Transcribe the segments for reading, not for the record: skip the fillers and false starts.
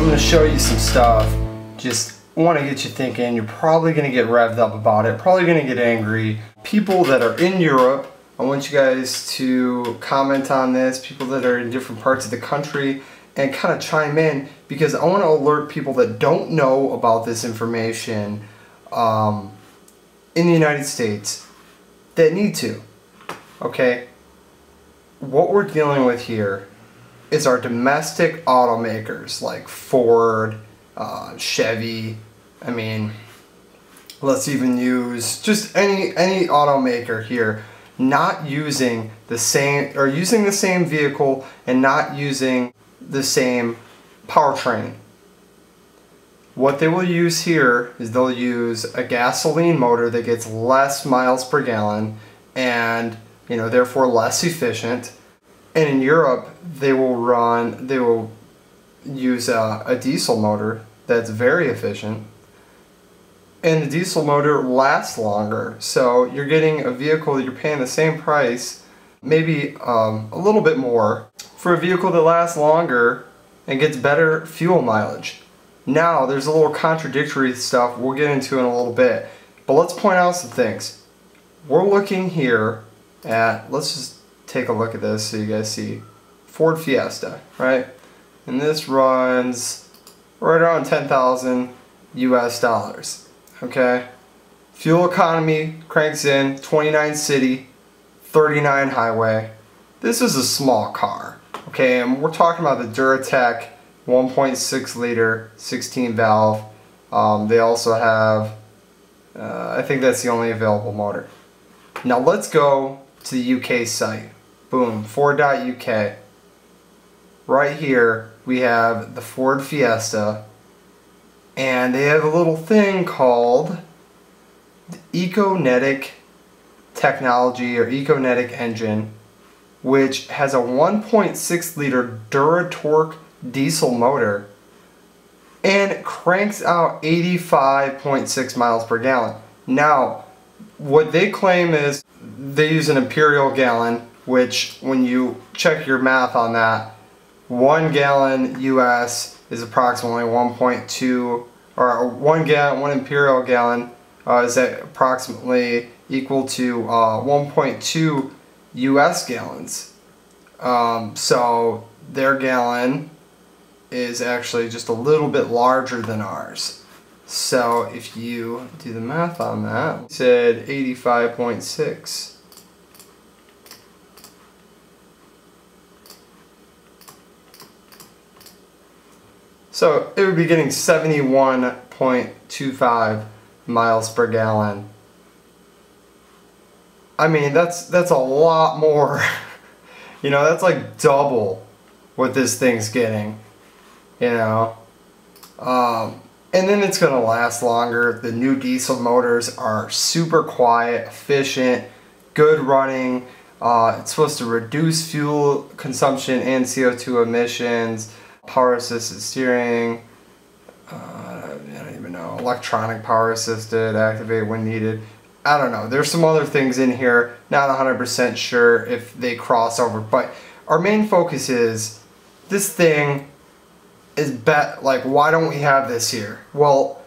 going to show you some stuff. Just want to get you thinking. You're probably going to get revved up about it, probably going to get angry. People that are in Europe, I want you guys to comment on this, people that are in different parts of the country, and kind of chime in, because I want to alert people that don't know about this information in the United States that need to. Okay? What we're dealing with here is our domestic automakers like Ford, Chevy. I mean, let's even use just any automaker here, not using the same, or using the same vehicle and not using the same powertrain. What they will use here is they'll use a gasoline motor that gets less miles per gallon and, you know, therefore less efficient. And in Europe, they will use a diesel motor that's very efficient. And the diesel motor lasts longer. So you're getting a vehicle that you're paying the same price, maybe a little bit more, for a vehicle that lasts longer and gets better fuel mileage. Now, there's a little contradictory stuff we'll get into in a little bit. But let's point out some things. We're looking here at, let's just take a look at this so you guys see. Ford Fiesta, right? And this runs right around 10,000 US dollars. Okay? Fuel economy cranks in 29 city, 39 highway. This is a small car. Okay, and we're talking about the Duratec 1.6 liter 16 valve. They also have, I think that's the only available motor. Now let's go to the UK site. Boom, Ford.uk. Right here we have the Ford Fiesta, and they have a little thing called the Econetic technology, or Econetic engine, which has a 1.6 liter Duratorq diesel motor and cranks out 85.6 miles per gallon. Now, what they claim is they use an imperial gallon, which when you check your math on that, 1 gallon US is approximately 1.2, or one imperial gallon is approximately equal to 1.2 US gallons. So their gallon is actually just a little bit larger than ours. So if you do the math on that, it said 85.6. So it would be getting 71.25 miles per gallon. I mean, that's a lot more. You know, that's like double what this thing's getting. You know, and then it's gonna last longer. The new diesel motors are super quiet, efficient, good running. It's supposed to reduce fuel consumption and CO2 emissions. Power assisted steering, I don't even know, electronic power assisted, activate when needed. I don't know, there's some other things in here, not 100% sure if they cross over, but our main focus is this thing is like, why don't we have this here? Well,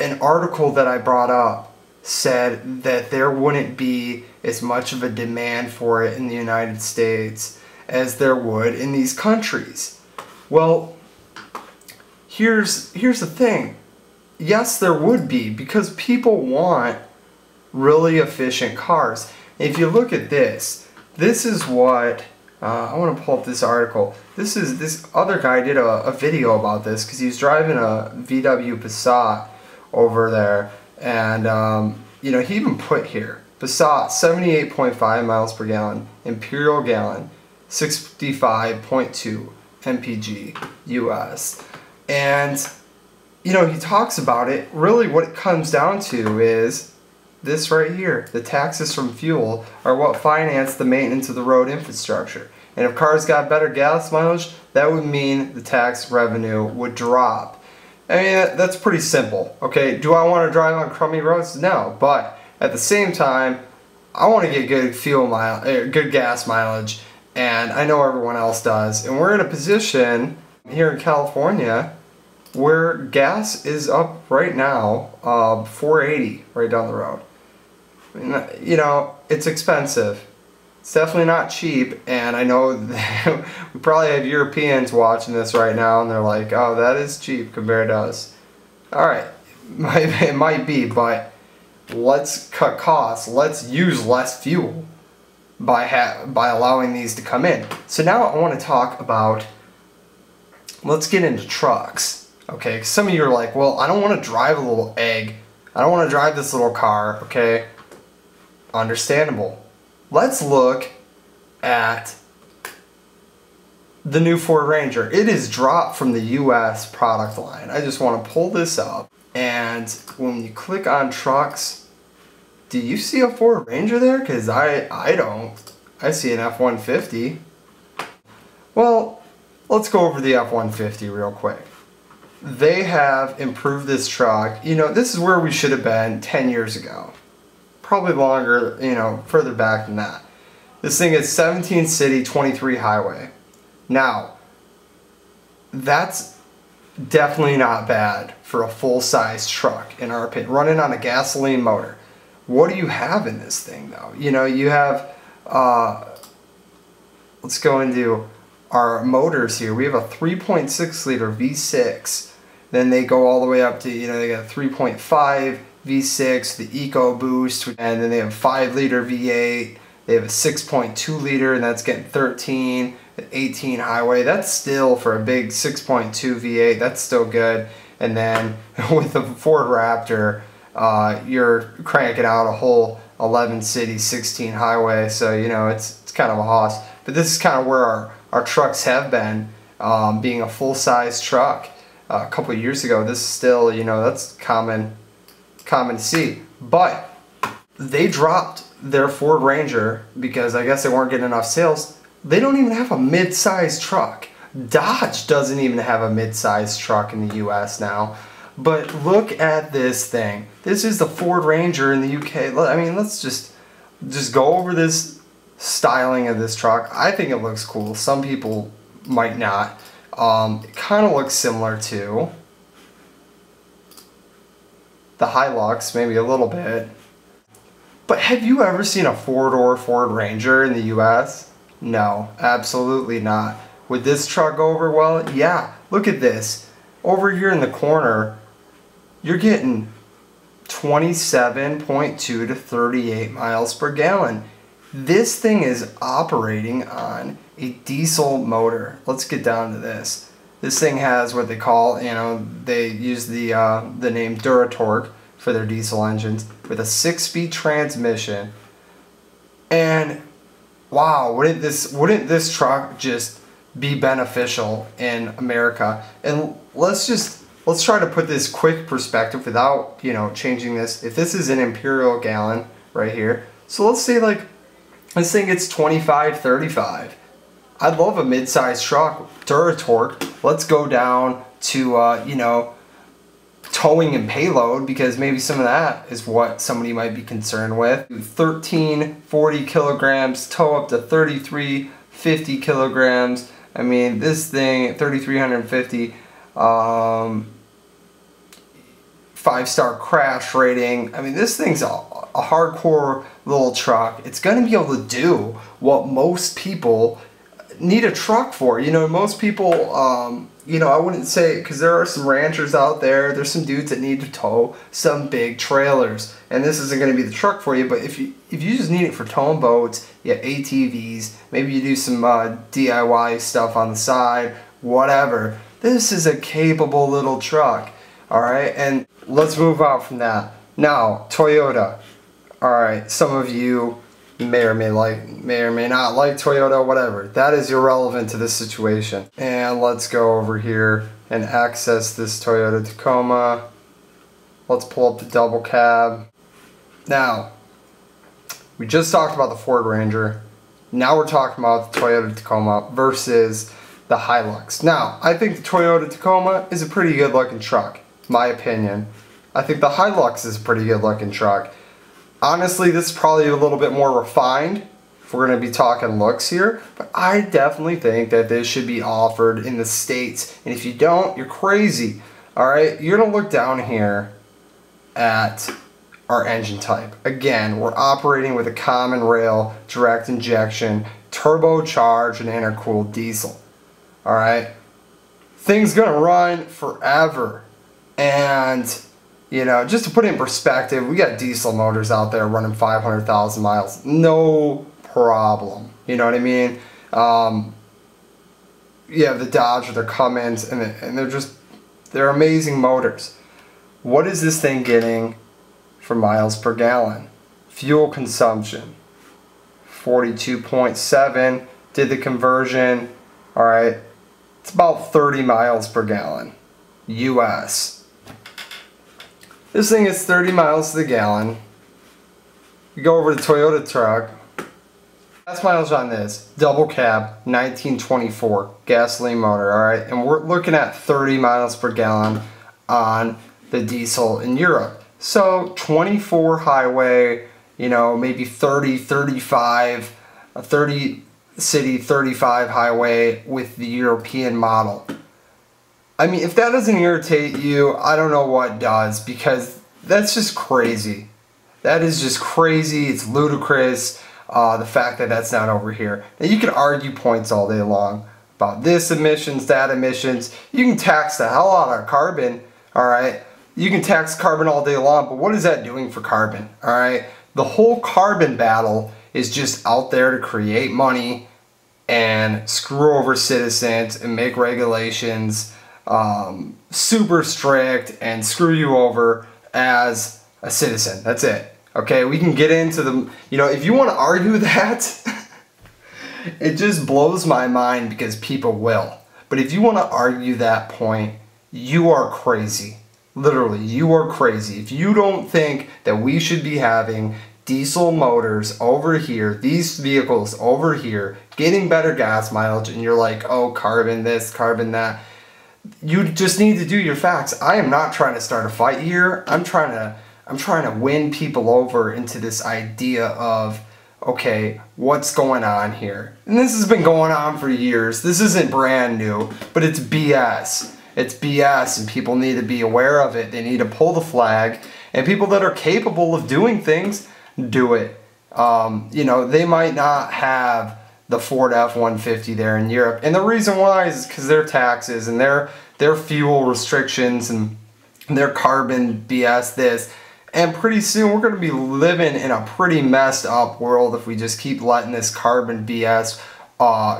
an article that I brought up said that there wouldn't be as much of a demand for it in the United States as there would in these countries. Well, here's the thing. Yes, there would be, because people want really efficient cars. If you look at this is what, I want to pull up this article. This other guy did a video about this, because he's driving a VW Passat over there, and you know, he even put here, Passat 78.5 miles per gallon, Imperial gallon, 65.2 mpg US. And you know, he talks about it. Really what it comes down to is this right here. The taxes from fuel are what finance the maintenance of the road infrastructure. And if cars got better gas mileage, that would mean the tax revenue would drop. I mean, that's pretty simple. Okay, do I want to drive on crummy roads? No, but at the same time, I want to get good good gas mileage, and I know everyone else does. And we're in a position here in California where gas is up right now, $4.80 right down the road. I mean, you know, it's expensive. It's definitely not cheap, and I know that we probably have Europeans watching this right now, and they're like, oh, that is cheap compared to us. Alright, it might be, but let's cut costs. Let's use less fuel by allowing these to come in. So now I want to talk about, let's get into trucks. Okay, 'cause some of you are like, well, I don't want to drive a little egg. I don't want to drive this little car, okay? Understandable. Let's look at the new Ford Ranger. It is dropped from the US product line. I just want to pull this up, and when you click on trucks, do you see a Ford Ranger there? Because I don't. I see an F-150. Well, let's go over the F-150 real quick. They have improved this truck. You know, this is where we should have been 10 years ago. Probably longer, you know, further back than that. This thing is 17 city, 23 highway. Now, that's definitely not bad for a full-size truck, in our opinion, running on a gasoline motor. What do you have in this thing, though? You know, you have, let's go into our motors here. We have a 3.6 liter V6. Then they go all the way up to, you know, they got a 3.5 V6, the EcoBoost, and then they have a 5 liter V8. They have a 6.2 liter, and that's getting 13, 18 highway. That's still, for a big 6.2 V8, that's still good. And then with the Ford Raptor, you're cranking out a whole 11 city, 16 highway. So, you know, it's kind of a hoss. But this is kind of where our trucks have been, being a full-size truck. A couple of years ago, this is still, you know, that's common to see. But they dropped their Ford Ranger because I guess they weren't getting enough sales. They don't even have a mid-size truck. Dodge doesn't even have a mid-size truck in the US now. But look at this thing. This is the Ford Ranger in the UK. I mean, let's just go over this styling of this truck. I think it looks cool. Some people might not. It kind of looks similar to the Hilux, maybe a little bit. But have you ever seen a four-door Ford Ranger in the US? No, absolutely not. Would this truck go over well? Yeah, look at this. Over here in the corner, you're getting 27.2 to 38 miles per gallon. This thing is operating on a diesel motor. Let's get down to this. This thing has what they call, you know, they use the name Duratorque for their diesel engines, with a 6-speed transmission. And wow, wouldn't this truck just be beneficial in America? And let's try to put this quick perspective without, you know, changing this. If this is an Imperial gallon right here, so let's say like this thing gets 25, 35. I'd love a mid-size truck, Duratorque. Let's go down to, you know, towing and payload, because maybe some of that is what somebody might be concerned with. 1340 kilograms, tow up to 3350 kilograms. I mean, this thing, 3350, 5-star crash rating. I mean, this thing's a hardcore little truck. It's going to be able to do what most people need a truck for. You know, most people, you know, I wouldn't say, because there are some ranchers out there, there's some dudes that need to tow some big trailers, and this isn't going to be the truck for you. But if you just need it for towing boats, yeah, ATVs, maybe you do some DIY stuff on the side, whatever, this is a capable little truck. Alright, and let's move on from that. Now, Toyota. Alright, some of you may or may not like Toyota, whatever. That is irrelevant to this situation. And let's go over here and access this Toyota Tacoma. Let's pull up the double cab. Now, we just talked about the Ford Ranger. Now we're talking about the Toyota Tacoma versus the Hilux. Now, I think the Toyota Tacoma is a pretty good looking truck, my opinion. I think the Hilux is a pretty good looking truck. Honestly, this is probably a little bit more refined if we're going to be talking looks here, but I definitely think that this should be offered in the States. And if you don't, you're crazy. Alright, you're going to look down here at our engine type. Again, we're operating with a common rail, direct injection, turbocharged and intercooled diesel. Alright, thing's going to run forever. And, you know, just to put it in perspective, we got diesel motors out there running 500,000 miles. No problem. You know what I mean? You have the Dodge or the Cummins, and they're amazing motors. What is this thing getting for miles per gallon? Fuel consumption, 42.7. Did the conversion. Alright, it's about 30 miles per gallon. US. This thing is 30 miles to the gallon. You go over to Toyota truck. Gas mileage on this, double cab, 1924, gasoline motor, alright? And we're looking at 30 miles per gallon on the diesel in Europe. So 24 highway, you know, maybe 30, 35, 30 city, 35 highway with the European model. I mean, if that doesn't irritate you, I don't know what does, because that's just crazy. That is just crazy. It's ludicrous. The fact that that's not over here. Now, you can argue points all day long about this emissions, that emissions. You can tax the hell out of carbon, alright? You can tax carbon all day long, but what is that doing for carbon, alright? The whole carbon battle is just out there to create money and screw over citizens and make regulations super strict and screw you over as a citizen. That's it. Okay, we can get into the, you know, if you want to argue that, it just blows my mind because people will. But if you want to argue that point, you are crazy. Literally, you are crazy. If you don't think that we should be having diesel motors over here, these vehicles over here, getting better gas mileage, and you're like, oh, carbon this, carbon that, you just need to do your facts. I am not trying to start a fight here. I'm trying to win people over into this idea of, okay, what's going on here? And this has been going on for years. This isn't brand new, but it's BS. It's BS, and people need to be aware of it. They need to pull the flag, and people that are capable of doing things, do it. You know, they might not have the Ford F-150 there in Europe, and the reason why is because their taxes and their fuel restrictions and their carbon BS this. And pretty soon we're going to be living in a pretty messed up world if we just keep letting this carbon BS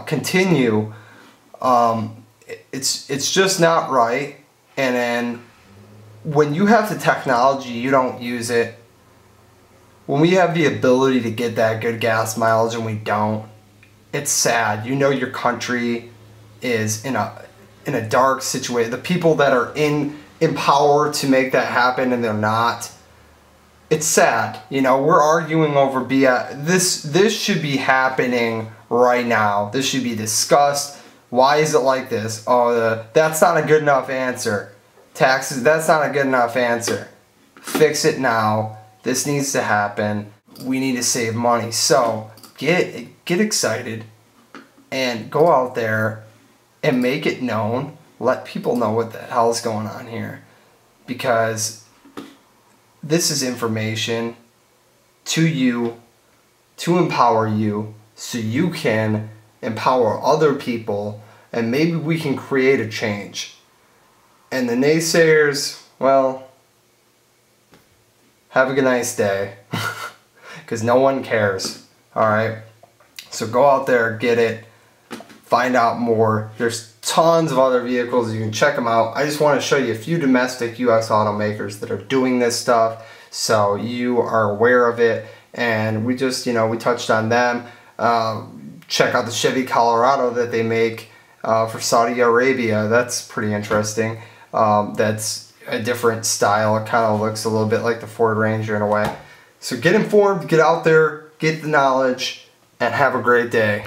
continue. It's just not right. And then when you have the technology, you don't use it. When we have the ability to get that good gas mileage and we don't, it's sad. You know your country is in a dark situation. The people that are in power to make that happen and they're not. It's sad. You know, we're arguing over BS. This should be happening right now. This should be discussed. Why is it like this? Oh, that's not a good enough answer. Taxes, that's not a good enough answer. Fix it now. This needs to happen. We need to save money. So get excited and go out there and make it known. Let people know what the hell is going on here, because this is information to you, to empower you, so you can empower other people, and maybe we can create a change. And the naysayers, well, have a nice day, because no one cares, alright? So go out there, get it, find out more. There's tons of other vehicles. You can check them out. I just want to show you a few domestic US automakers that are doing this stuff, so you are aware of it. And we just, you know, we touched on them. Check out the Chevy Colorado that they make for Saudi Arabia. That's pretty interesting. That's a different style. It kind of looks a little bit like the Ford Ranger in a way. So get informed, get out there, get the knowledge, and have a great day.